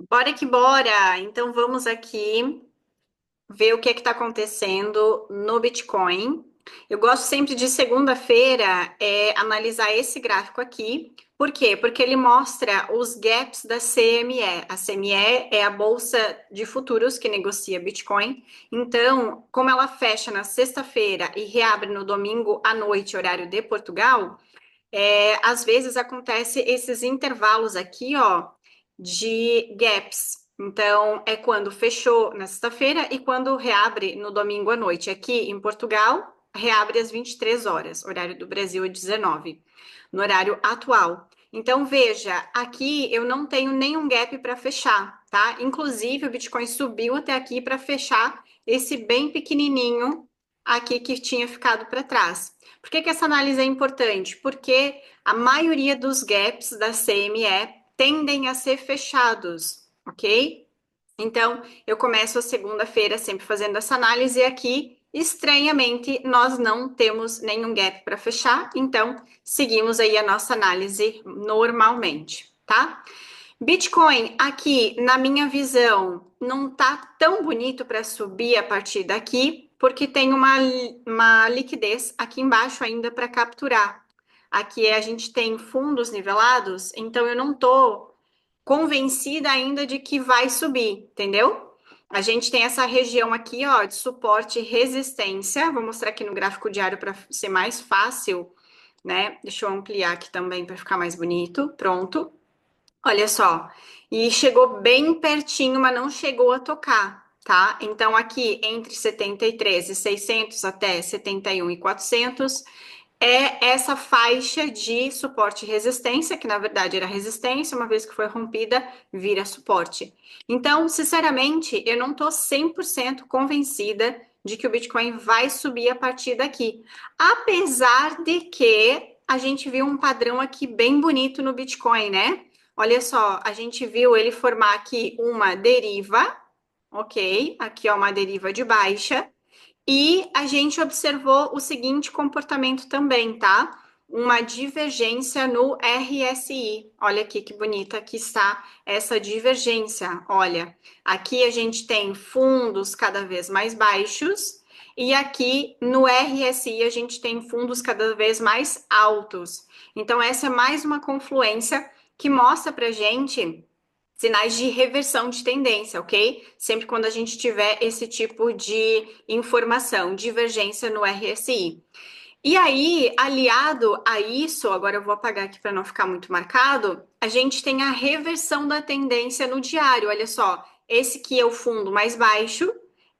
Bora que bora! Então vamos aqui ver o que está acontecendo no Bitcoin. Eu gosto sempre de segunda-feira analisar esse gráfico aqui. Por quê? Porque ele mostra os gaps da CME. A CME é a bolsa de futuros que negocia Bitcoin. Então, como ela fecha na sexta-feira e reabre no domingo à noite, horário de Portugal, às vezes acontece esses intervalos aqui, ó, de gaps. Então, é quando fechou na sexta-feira e quando reabre no domingo à noite. Aqui em Portugal, reabre às 23 horas, horário do Brasil é 19, no horário atual. Então, veja, aqui eu não tenho nenhum gap para fechar, tá? Inclusive, o Bitcoin subiu até aqui para fechar esse bem pequenininho aqui que tinha ficado para trás. Por que essa análise é importante? Porque a maioria dos gaps da CME tendem a ser fechados, ok? Então, eu começo a segunda-feira sempre fazendo essa análise e aqui, estranhamente, nós não temos nenhum gap para fechar, então seguimos aí a nossa análise normalmente, tá? Bitcoin, aqui, na minha visão, não tá tão bonito para subir a partir daqui, porque tem uma liquidez aqui embaixo ainda para capturar. Aqui a gente tem fundos nivelados, então eu não tô convencida ainda de que vai subir, entendeu? A gente tem essa região aqui, ó, de suporte e resistência. Vou mostrar aqui no gráfico diário para ser mais fácil, né? Deixa eu ampliar aqui também para ficar mais bonito. Pronto. Olha só, e chegou bem pertinho, mas não chegou a tocar, tá? Então, aqui entre 73 e 600 até 71 e 400 é essa faixa de suporte e resistência, que na verdade era resistência, uma vez que foi rompida, vira suporte. Então, sinceramente, eu não tô 100% convencida de que o Bitcoin vai subir a partir daqui, apesar de que a gente viu um padrão aqui bem bonito no Bitcoin, né? Olha só, a gente viu ele formar aqui uma deriva, ok? Aqui ó, uma deriva de baixa. E a gente observou o seguinte comportamento também, tá? Uma divergência no RSI. Olha aqui que bonita que está essa divergência. Olha, aqui a gente tem fundos cada vez mais baixos e aqui no RSI a gente tem fundos cada vez mais altos. Então, essa é mais uma confluência que mostra para gente sinais de reversão de tendência, ok? Sempre quando a gente tiver esse tipo de informação, divergência no RSI. E aí, aliado a isso, agora eu vou apagar aqui para não ficar muito marcado, a gente tem a reversão da tendência no diário. Olha só, esse aqui é o fundo mais baixo,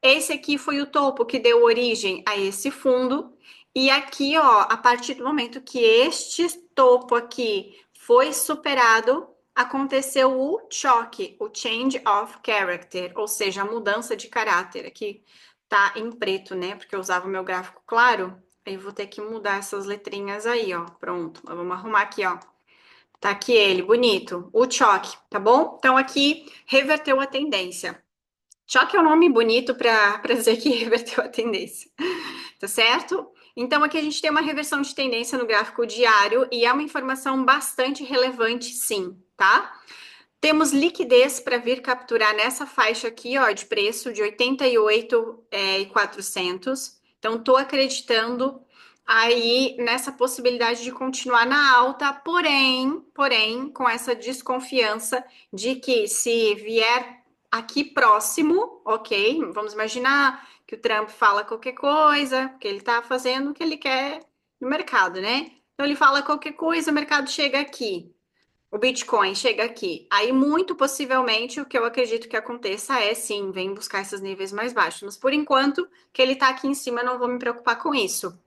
esse aqui foi o topo que deu origem a esse fundo, e aqui, ó, a partir do momento que este topo aqui foi superado, aconteceu o choque, o change of character, ou seja, a mudança de caráter. Aqui tá em preto, né? Porque eu usava o meu gráfico claro. Aí vou ter que mudar essas letrinhas aí, ó. Pronto. Vamos arrumar aqui, ó. Tá aqui ele, bonito. O choque, tá bom? Então aqui reverteu a tendência. Choque é um nome bonito para dizer que reverteu a tendência, tá certo? Então aqui a gente tem uma reversão de tendência no gráfico diário e é uma informação bastante relevante, sim, tá? Temos liquidez para vir capturar nessa faixa aqui, ó, de preço de 88 e 400. Então, estou acreditando aí nessa possibilidade de continuar na alta, porém, com essa desconfiança de que se vier aqui próximo, ok? Vamos imaginar que o Trump fala qualquer coisa, que ele está fazendo o que ele quer no mercado, né? Então, ele fala qualquer coisa, o mercado chega aqui. O Bitcoin chega aqui. Aí, muito possivelmente, o que eu acredito que aconteça é sim, vem buscar esses níveis mais baixos. Mas por enquanto, que ele tá aqui em cima, eu não vou me preocupar com isso,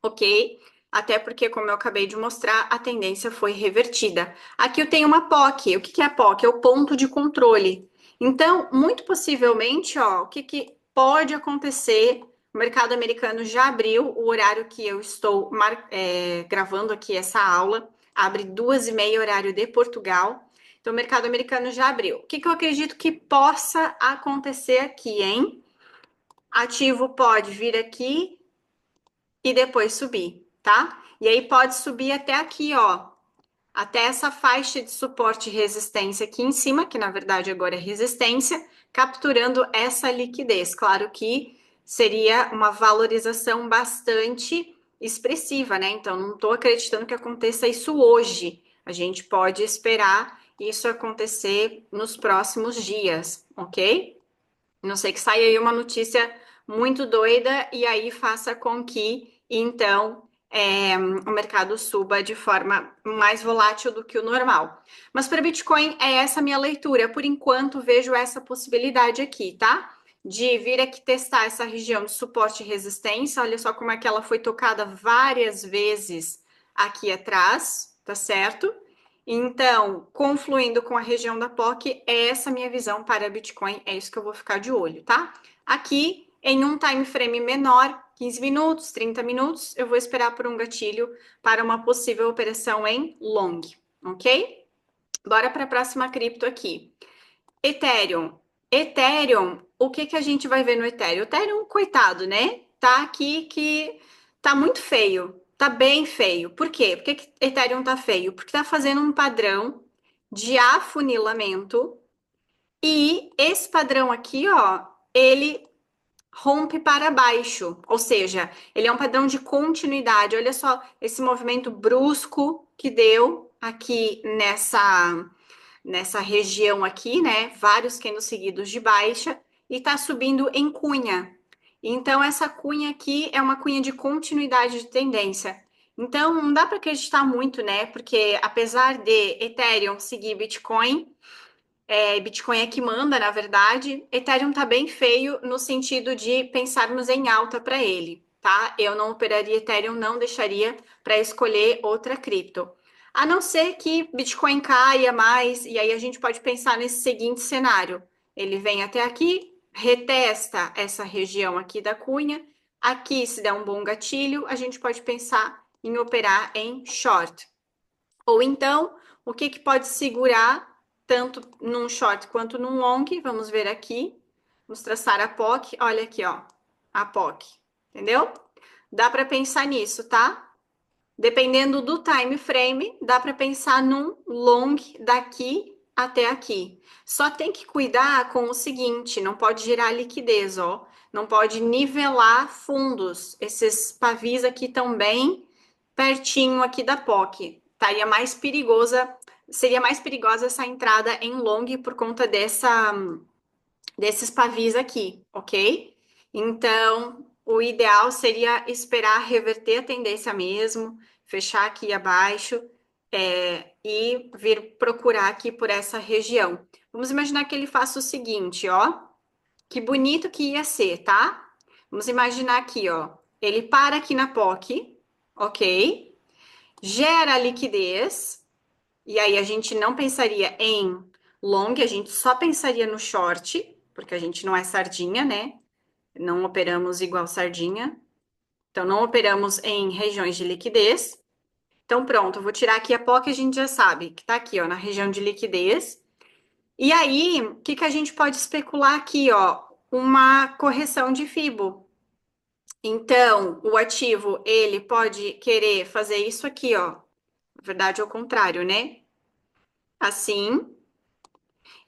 ok? Até porque, como eu acabei de mostrar, a tendência foi revertida. Aqui eu tenho uma POC. O que que é a POC? É o ponto de controle. Então, muito possivelmente, ó, o que que pode acontecer? O mercado americano já abriu o horário que eu estou gravando aqui essa aula. Abre 2h30, horário de Portugal. Então, o mercado americano já abriu. O que que eu acredito que possa acontecer aqui, hein? Ativo pode vir aqui e depois subir, tá? E aí pode subir até aqui, ó, até essa faixa de suporte e resistência aqui em cima, que na verdade agora é resistência, capturando essa liquidez. Claro que seria uma valorização bastante expressiva, né? Então, não estou acreditando que aconteça isso hoje. A gente pode esperar isso acontecer nos próximos dias, ok? Não sei que saia aí uma notícia muito doida e aí faça com que, então, o mercado suba de forma mais volátil do que o normal. Mas para Bitcoin é essa minha leitura. Por enquanto, vejo essa possibilidade aqui, tá? De vir aqui testar essa região de suporte e resistência. Olha só como é que ela foi tocada várias vezes aqui atrás, tá certo? Então, confluindo com a região da POC, é essa minha visão para Bitcoin, é isso que eu vou ficar de olho, tá? Aqui, em um time frame menor, 15 minutos, 30 minutos, eu vou esperar por um gatilho para uma possível operação em long, ok? Bora para a próxima cripto aqui. Ethereum. Ethereum, o que que a gente vai ver no Ethereum? O Ethereum, coitado, né? Tá aqui que tá muito feio. Tá bem feio. Por quê? Por que que Ethereum tá feio? Porque tá fazendo um padrão de afunilamento e esse padrão aqui, ó, ele rompe para baixo, ou seja, ele é um padrão de continuidade. Olha só esse movimento brusco que deu aqui nessa região aqui, né? Vários candles seguidos de baixa e tá subindo em cunha. Então, essa cunha aqui é uma cunha de continuidade de tendência. Então, não dá para acreditar muito, né? Porque apesar de Ethereum seguir Bitcoin, Bitcoin é que manda, na verdade, Ethereum tá bem feio no sentido de pensarmos em alta para ele, tá? Eu não operaria Ethereum, não deixaria para escolher outra cripto. A não ser que Bitcoin caia mais, e aí a gente pode pensar nesse seguinte cenário: ele vem até aqui, retesta essa região aqui da cunha, aqui se der um bom gatilho, a gente pode pensar em operar em short. Ou então, o que que pode segurar tanto num short quanto num long? Vamos ver aqui. Vamos traçar a POC. Olha aqui, ó, a POC. Entendeu? Dá para pensar nisso, tá? Dependendo do time frame, dá para pensar num long daqui até aqui. Só tem que cuidar com o seguinte, não pode gerar liquidez, ó. Não pode nivelar fundos. Esses pavis aqui estão bem pertinho aqui da POC. Estaria mais perigosa, seria mais perigosa essa entrada em long por conta desses pavis aqui, ok? Então, o ideal seria esperar reverter a tendência mesmo, fechar aqui abaixo, e vir procurar aqui por essa região. Vamos imaginar que ele faça o seguinte, ó. Que bonito que ia ser, tá? Vamos imaginar aqui, ó. Ele para aqui na POC, ok? Gera liquidez, e aí a gente não pensaria em long, a gente só pensaria no short, porque a gente não é sardinha, né? Não operamos igual sardinha. Então, não operamos em regiões de liquidez. Então, pronto, eu vou tirar aqui a POC, a gente já sabe que tá aqui, ó, na região de liquidez. E aí, o que que a gente pode especular aqui, ó? Uma correção de Fibo. Então, o ativo, ele pode querer fazer isso aqui, ó. Na verdade, é o contrário, né? Assim.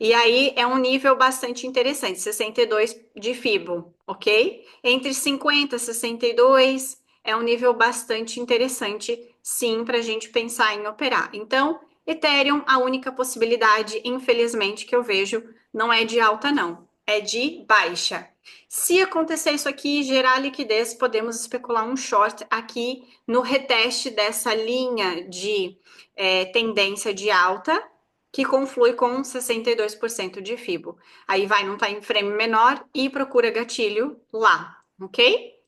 E aí é um nível bastante interessante, 62 de Fibo, ok? Entre 50 e 62 é um nível bastante interessante, sim, para a gente pensar em operar. Então, Ethereum, a única possibilidade, infelizmente, que eu vejo não é de alta, não, é de baixa. Se acontecer isso aqui, gerar liquidez, podemos especular um short aqui no reteste dessa linha de tendência de alta, que conflui com 62% de FIBO. Aí vai num time frame menor e procura gatilho lá, ok?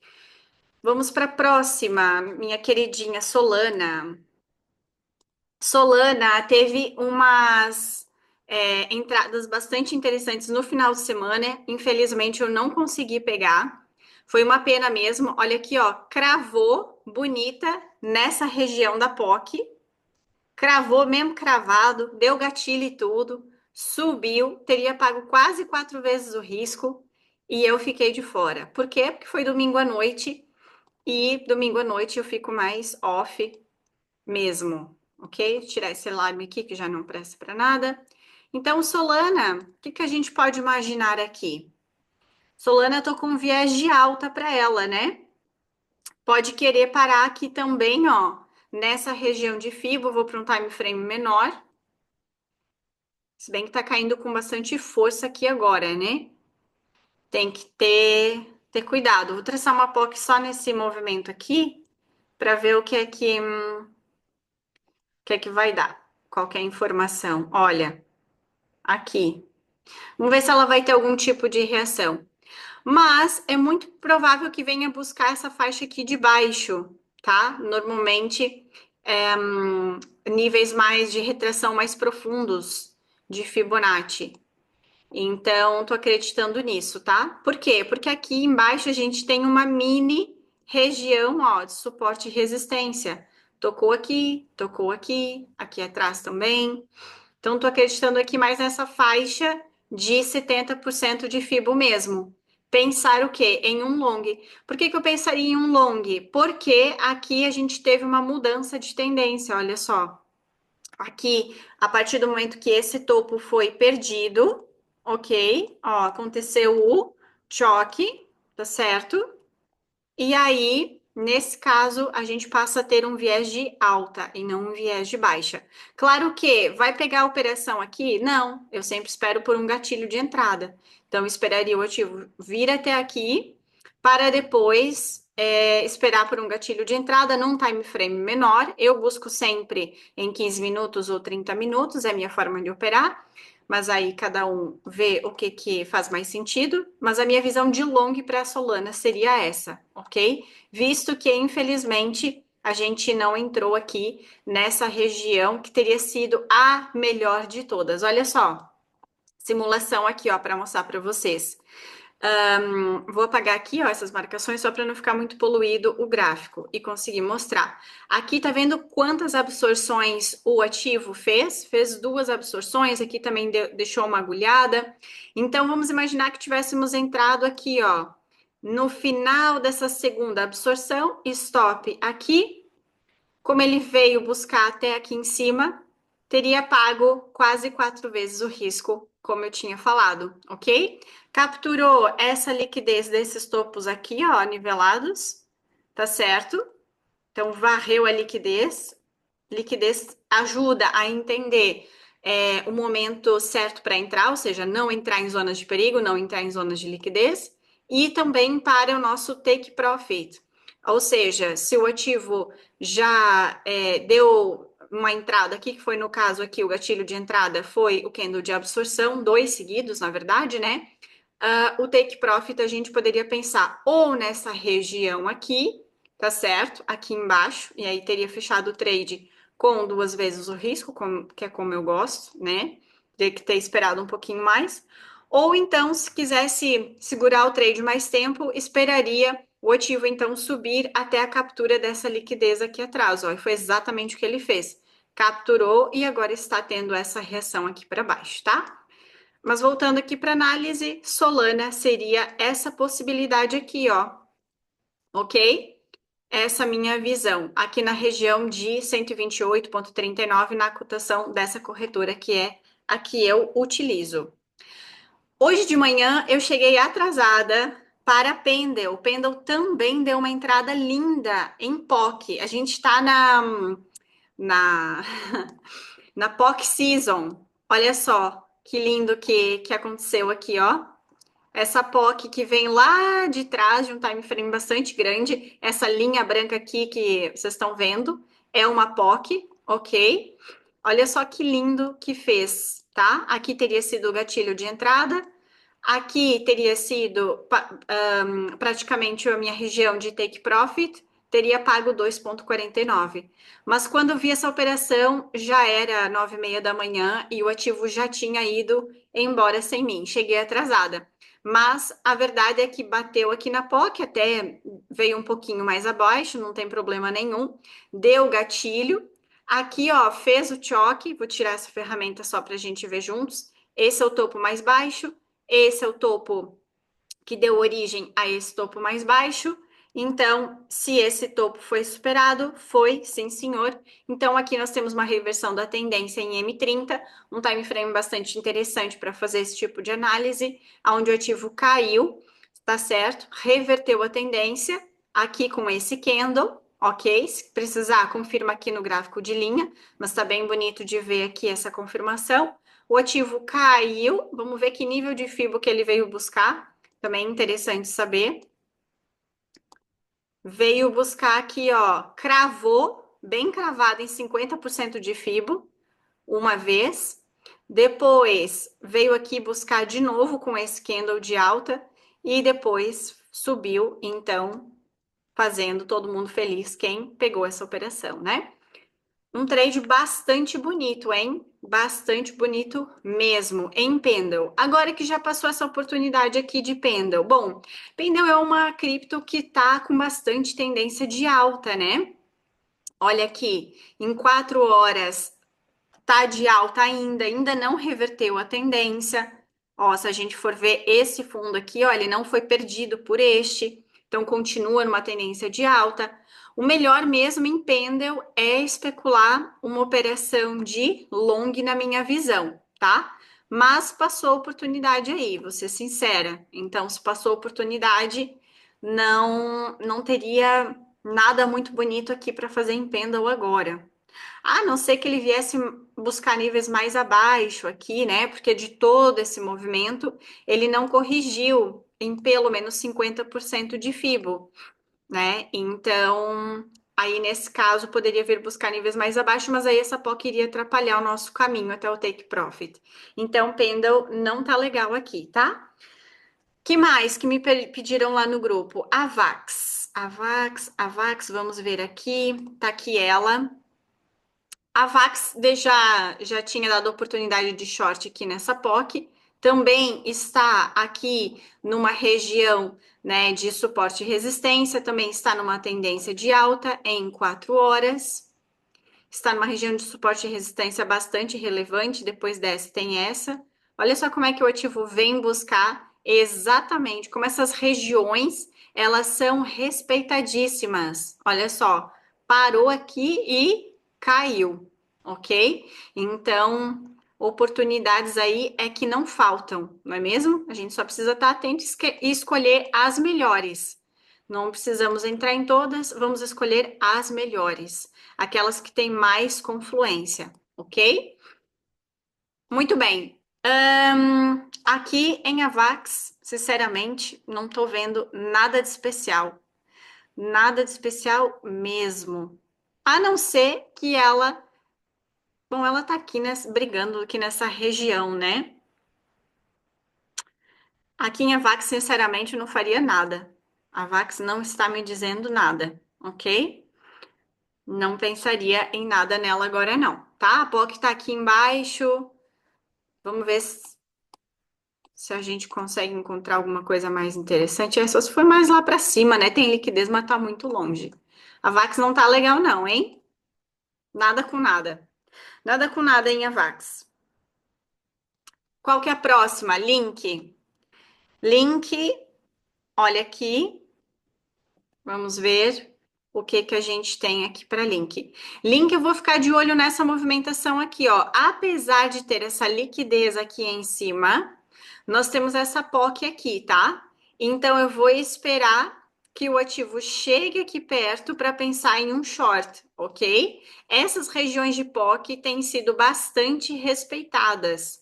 Vamos para a próxima, minha queridinha Solana. Solana teve umas entradas bastante interessantes no final de semana. Infelizmente, eu não consegui pegar. Foi uma pena mesmo. Olha aqui, ó, cravou bonita nessa região da POC. Cravou mesmo cravado, deu gatilho e tudo, subiu, teria pago quase 4 vezes o risco e eu fiquei de fora. Por quê? Porque foi domingo à noite e domingo à noite eu fico mais off mesmo, ok? Tirar esse alarme aqui que já não presta para nada. Então, Solana, o que a gente pode imaginar aqui? Solana, eu tô com um viés de alta para ela, né? Pode querer parar aqui também, ó, nessa região de FIBO, vou para um time frame menor. Se bem que tá caindo com bastante força aqui agora, né? Tem que ter cuidado. Vou traçar uma POC só nesse movimento aqui para ver o que é que vai dar. Qualquer informação. Olha, aqui. Vamos ver se ela vai ter algum tipo de reação. Mas é muito provável que venha buscar essa faixa aqui de baixo, tá? Normalmente, níveis mais de retração mais profundos de Fibonacci. Então, tô acreditando nisso, tá? Por quê? Porque aqui embaixo a gente tem uma mini região, ó, de suporte e resistência. Tocou aqui, aqui atrás também. Então, tô acreditando aqui mais nessa faixa de 70% de FIBO mesmo. Pensar o quê? Em um long. Por que que eu pensaria em um long? Porque aqui a gente teve uma mudança de tendência, olha só. Aqui, a partir do momento que esse topo foi perdido, ok? Ó, aconteceu o choque, tá certo? E aí, nesse caso, a gente passa a ter um viés de alta e não um viés de baixa. Claro que vai pegar a operação aqui? Não, eu sempre espero por um gatilho de entrada. Então, esperaria o ativo vir até aqui para depois esperar por um gatilho de entrada num time frame menor. Eu busco sempre em 15 minutos ou 30 minutos, é a minha forma de operar. Mas aí cada um vê o que faz mais sentido. Mas a minha visão de long para a Solana seria essa, ok? Visto que, infelizmente, a gente não entrou aqui nessa região que teria sido a melhor de todas. Olha só, simulação aqui, ó, para mostrar para vocês. Vou apagar aqui, ó, essas marcações só para não ficar muito poluído o gráfico e conseguir mostrar. Aqui tá vendo quantas absorções o ativo fez? Fez 2 absorções, aqui também deixou uma agulhada. Então vamos imaginar que tivéssemos entrado aqui, ó, no final dessa segunda absorção, stop aqui. Como ele veio buscar até aqui em cima, teria pago quase 4 vezes o risco, como eu tinha falado, ok? Capturou essa liquidez desses topos aqui, ó, nivelados, tá certo? Então, varreu a liquidez. Liquidez ajuda a entender o momento certo para entrar, ou seja, não entrar em zonas de perigo, não entrar em zonas de liquidez, e também para o nosso take profit. Ou seja, se o ativo já deu uma entrada aqui, que foi no caso aqui, o gatilho de entrada foi o candle de absorção, 2 seguidos, na verdade, né? O take profit a gente poderia pensar ou nessa região aqui, tá certo? Aqui embaixo, e aí teria fechado o trade com 2 vezes o risco, que é como eu gosto, né? Teria que ter esperado um pouquinho mais. Ou então, se quisesse segurar o trade mais tempo, esperaria o ativo então subir até a captura dessa liquidez aqui atrás, ó. E foi exatamente o que ele fez. Capturou e agora está tendo essa reação aqui para baixo, tá? Mas voltando aqui para análise, Solana seria essa possibilidade aqui, ó. Ok? Essa minha visão, aqui na região de 128,39 na cotação dessa corretora que é a que eu utilizo. Hoje de manhã eu cheguei atrasada para a Pendel. Pendel também deu uma entrada linda em POC. A gente está na, na POC Season. Olha só que lindo que aconteceu aqui, ó. Essa POC que vem lá de trás de um time frame bastante grande, essa linha branca aqui que vocês estão vendo, é uma POC, ok? Olha só que lindo que fez, tá? Aqui teria sido o gatilho de entrada, aqui teria sido praticamente a minha região de take profit, teria pago 2,49. Mas quando eu vi essa operação, já era 9h30 da manhã e o ativo já tinha ido embora sem mim. Cheguei atrasada. Mas a verdade é que bateu aqui na POC, até veio um pouquinho mais abaixo, não tem problema nenhum. Deu gatilho. Aqui, ó, fez o choque. Vou tirar essa ferramenta só para a gente ver juntos. Esse é o topo mais baixo. Esse é o topo que deu origem a esse topo mais baixo. Então, se esse topo foi superado, foi, sim, senhor. Então, aqui nós temos uma reversão da tendência em M30, um time frame bastante interessante para fazer esse tipo de análise, onde o ativo caiu, tá certo? Reverteu a tendência aqui com esse candle, ok? Se precisar, confirma aqui no gráfico de linha, mas tá bem bonito de ver aqui essa confirmação. O ativo caiu, vamos ver que nível de FIBO que ele veio buscar, também interessante saber. Veio buscar aqui, ó, cravou, bem cravado em 50% de FIBO, uma vez. Depois veio aqui buscar de novo com esse candle de alta e depois subiu, então, fazendo todo mundo feliz quem pegou essa operação, né? Um trade bastante bonito, hein? Bastante bonito mesmo, em Pendle. Agora que já passou essa oportunidade aqui de Pendle. Bom, Pendle é uma cripto que tá com bastante tendência de alta, né? Olha aqui, em 4 horas tá de alta ainda, ainda não reverteu a tendência. Ó, se a gente for ver esse fundo aqui, ó, ele não foi perdido por este, então continua numa tendência de alta. O melhor mesmo em Pendle é especular uma operação de long na minha visão, tá? Mas passou a oportunidade aí, vou ser sincera. Então, se passou a oportunidade, não teria nada muito bonito aqui para fazer em Pendle agora. A não ser que ele viesse buscar níveis mais abaixo aqui, né? Porque de todo esse movimento, ele não corrigiu em pelo menos 50% de FIBO, né? Então, aí nesse caso, poderia vir buscar níveis mais abaixo, mas aí essa POC iria atrapalhar o nosso caminho até o take profit. Então, Pendle não tá legal aqui, tá? Que mais que me pediram lá no grupo? AVAX. AVAX, vamos ver aqui. Tá aqui ela. A Vax já tinha dado oportunidade de short aqui nessa POC, também está aqui numa região, né, de suporte e resistência, também está numa tendência de alta em 4 horas, está numa região de suporte e resistência bastante relevante, depois dessa tem essa. Olha só como é que o ativo vem buscar exatamente como essas regiões, elas são respeitadíssimas. Olha só, parou aqui e caiu, ok? Então, oportunidades aí é que não faltam, não é mesmo? A gente só precisa estar atento e escolher as melhores. Não precisamos entrar em todas, vamos escolher as melhores, aquelas que têm mais confluência, ok? Muito bem. Aqui em Avax, sinceramente, não estou vendo nada de especial. Nada de especial mesmo. A não ser que ela. Bom, ela tá aqui brigando aqui nessa região, né? Aqui em Avax, sinceramente, não faria nada. A Avax não está me dizendo nada, ok? Não pensaria em nada nela agora, não, tá? A POC tá aqui embaixo. Vamos ver se a gente consegue encontrar alguma coisa mais interessante. É só se for mais lá para cima, né? Tem liquidez, mas tá muito longe. A Vax não tá legal, não, hein? Nada com nada. Nada com nada em Avax. Qual que é a próxima? Link. Link, olha aqui. Vamos ver o que que a gente tem aqui para Link. Link, eu vou ficar de olho nessa movimentação aqui, ó. Apesar de ter essa liquidez aqui em cima, nós temos essa POC aqui, tá? Então eu vou esperar que o ativo chegue aqui perto para pensar em um short, ok? Essas regiões de POC têm sido bastante respeitadas.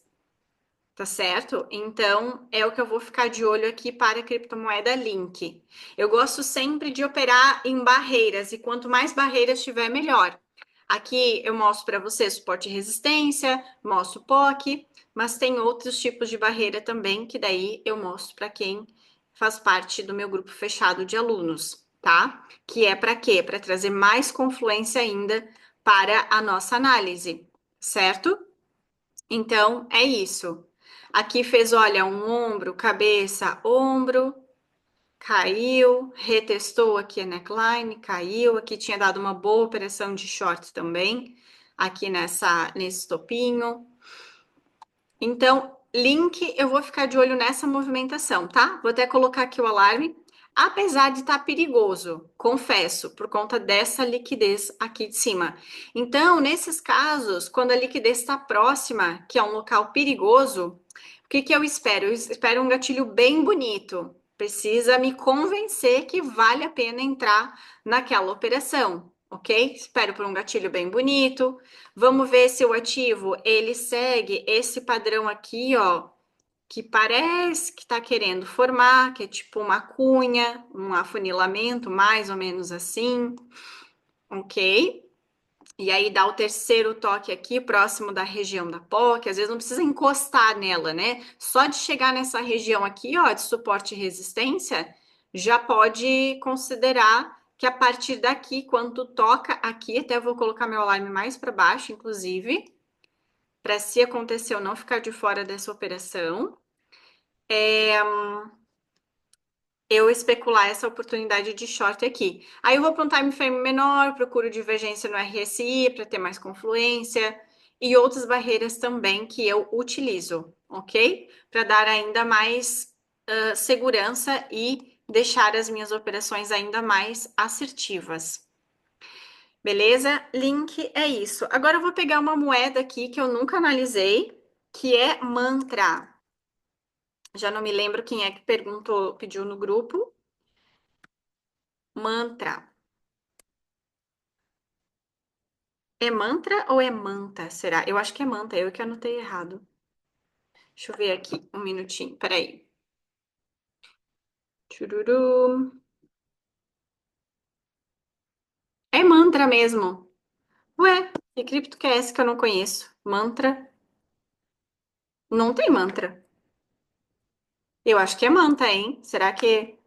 Tá certo? Então, é o que eu vou ficar de olho aqui para a criptomoeda Link. Eu gosto sempre de operar em barreiras, e quanto mais barreiras tiver, melhor. Aqui eu mostro para você suporte e resistência, mostro POC, mas tem outros tipos de barreira também, que daí eu mostro para quem faz parte do meu grupo fechado de alunos, tá? Que é para quê? Para trazer mais confluência ainda para a nossa análise, certo? Então, é isso. Aqui fez, olha, um ombro, cabeça, ombro, caiu, retestou aqui a neckline, caiu. Aqui tinha dado uma boa operação de short também, aqui nesse topinho. Então, link, eu vou ficar de olho nessa movimentação, tá? Vou até colocar aqui o alarme. Apesar de estar perigoso, confesso, por conta dessa liquidez aqui de cima. Então, nesses casos, quando a liquidez está próxima, que é um local perigoso, o que que eu espero? Eu espero um gatilho bem bonito. Precisa me convencer que vale a pena entrar naquela operação, ok? Espero por um gatilho bem bonito. Vamos ver se o ativo ele segue esse padrão aqui, ó, que parece que está querendo formar, que é tipo uma cunha, um afunilamento, mais ou menos assim, ok? E aí dá o terceiro toque aqui, próximo da região da POC, às vezes não precisa encostar nela, né? Só de chegar nessa região aqui, ó, de suporte e resistência, já pode considerar que a partir daqui, quando toca aqui, até vou colocar meu alarme mais para baixo, inclusive, para se acontecer eu não ficar de fora dessa operação. Eu especular essa oportunidade de short aqui. Aí eu vou para um time frame menor, procuro divergência no RSI para ter mais confluência e outras barreiras também que eu utilizo, ok? Para dar ainda mais segurança e deixar as minhas operações ainda mais assertivas. Beleza? Link é isso. Agora eu vou pegar uma moeda aqui que eu nunca analisei, que é Mantra. Já não me lembro quem é que perguntou, pediu no grupo. Mantra. É mantra ou é manta? Será? Eu acho que é manta, eu que anotei errado. Deixa eu ver aqui, um minutinho, peraí. Chururu. É mantra mesmo. Ué, que cripto que é essa que eu não conheço? Mantra? Não tem mantra. Eu acho que é manta, hein? Será que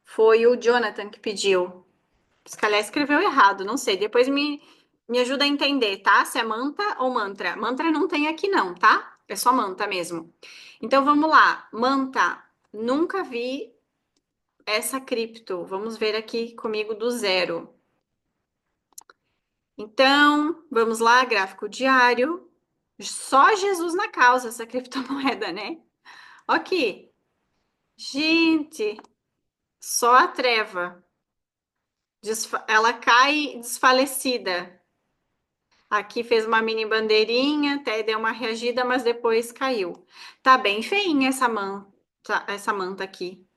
foi o Jonathan que pediu? Se calhar escreveu errado, não sei. Depois me ajuda a entender, tá? Se é manta ou mantra. Mantra não tem aqui, não, tá? É só manta mesmo. Então vamos lá. Manta. Nunca vi essa cripto. Vamos ver aqui comigo do zero. Então, vamos lá, gráfico diário. Só Jesus na causa, essa criptomoeda, né? Aqui. Gente, só a treva. Ela cai desfalecida. Aqui fez uma mini bandeirinha, até deu uma reagida, mas depois caiu. Tá bem feinha essa manta aqui.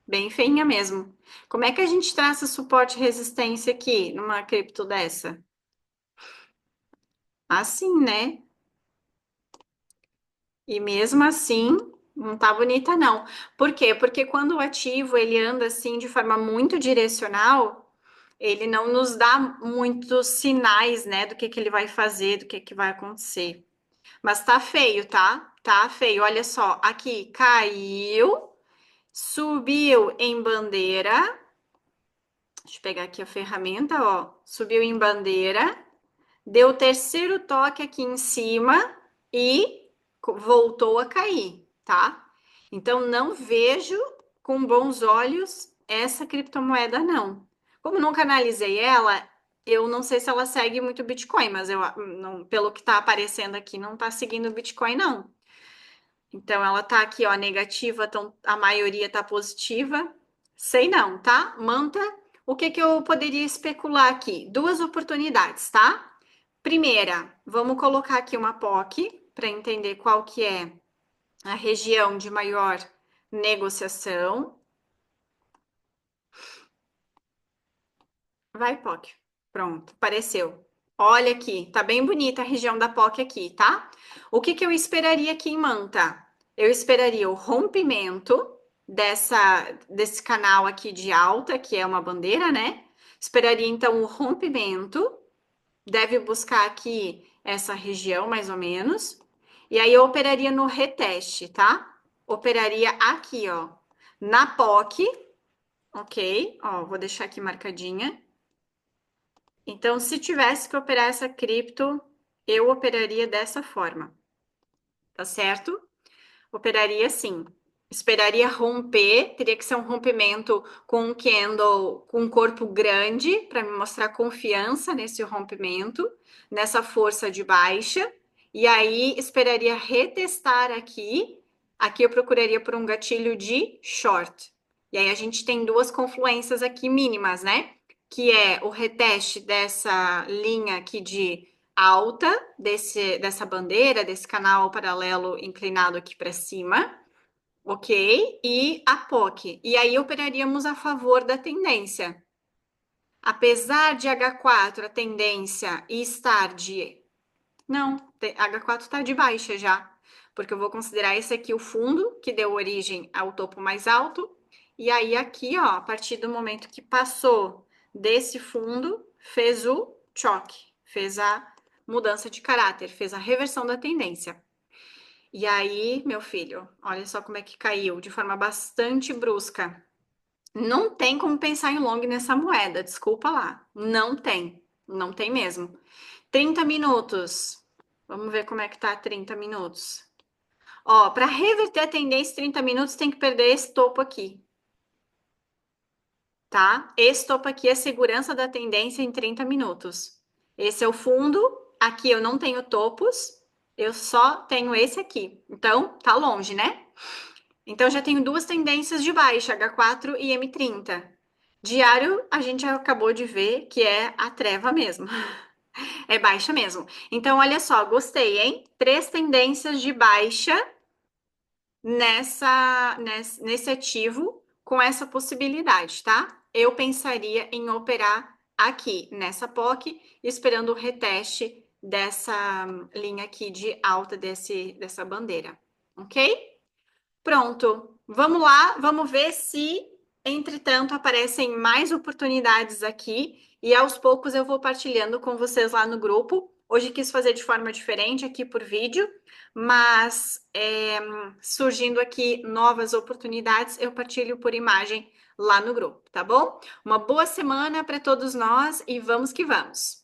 Bem feinha mesmo. Como é que a gente traça suporte e resistência aqui numa cripto dessa? Assim, né? E mesmo assim, não tá bonita, não. Por quê? Porque quando o ativo ele anda assim de forma muito direcional, ele não nos dá muitos sinais, né, do que ele vai fazer, do que vai acontecer. Mas tá feio, tá? Tá feio. Olha só, aqui caiu, subiu em bandeira. Deixa eu pegar aqui a ferramenta, ó. Subiu em bandeira, deu o terceiro toque aqui em cima e voltou a cair, tá? Então não vejo com bons olhos essa criptomoeda, não. Como nunca analisei ela, eu não sei se ela segue muito o Bitcoin, mas eu não, pelo que tá aparecendo aqui, não tá seguindo o Bitcoin, não. Então ela tá aqui, ó, negativa, então a maioria tá positiva. Sei não, tá? Manta, o que que eu poderia especular aqui? Duas oportunidades, tá? Primeira, vamos colocar aqui uma POC para entender qual que é a região de maior negociação. Vai, POC. Pronto, apareceu. Olha aqui, tá bem bonita a região da POC aqui, tá? O que que eu esperaria aqui em Manta? Eu esperaria o rompimento desse canal aqui de alta, que é uma bandeira, né? Esperaria então o rompimento, deve buscar aqui essa região mais ou menos. E aí eu operaria no reteste, tá? Operaria aqui, ó, na POC, ok? Ó, vou deixar aqui marcadinha. Então, se tivesse que operar essa cripto, eu operaria dessa forma, tá certo? Operaria assim. Esperaria romper, teria que ser um rompimento com um candle com um corpo grande para me mostrar confiança nesse rompimento, nessa força de baixa. E aí esperaria retestar aqui. Aqui eu procuraria por um gatilho de short. E aí a gente tem duas confluências aqui mínimas, né? Que é o reteste dessa linha aqui de alta, dessa bandeira, desse canal paralelo inclinado aqui para cima, ok? E a POC. E aí operaríamos a favor da tendência. Apesar de H4 a tendência estar de. Não, H4 está de baixa já, porque eu vou considerar esse aqui o fundo, que deu origem ao topo mais alto. E aí, aqui, ó, a partir do momento que passou desse fundo, fez o choque, fez a mudança de caráter, fez a reversão da tendência. E aí, meu filho, olha só como é que caiu, de forma bastante brusca. Não tem como pensar em long nessa moeda, desculpa lá. Não tem, não tem mesmo. 30 minutos. Vamos ver como é que tá 30 minutos. Ó, para reverter a tendência 30 minutos tem que perder esse topo aqui, tá? Esse topo aqui é a segurança da tendência em 30 minutos. Esse é o fundo, aqui eu não tenho topos, eu só tenho esse aqui. Então, tá longe, né? Então já tenho duas tendências de baixa, H4 e M30. Diário, a gente já acabou de ver que é a treva mesmo. É baixa mesmo. Então, olha só, gostei, hein? Três tendências de baixa nesse ativo com essa possibilidade, tá? Eu pensaria em operar aqui nessa POC, esperando o reteste dessa linha aqui de alta dessa bandeira, ok? Pronto, vamos lá, vamos ver se, entretanto, aparecem mais oportunidades aqui e aos poucos eu vou partilhando com vocês lá no grupo. Hoje quis fazer de forma diferente aqui por vídeo, mas surgindo aqui novas oportunidades, eu partilho por imagem lá no grupo, tá bom? Uma boa semana para todos nós e vamos que vamos!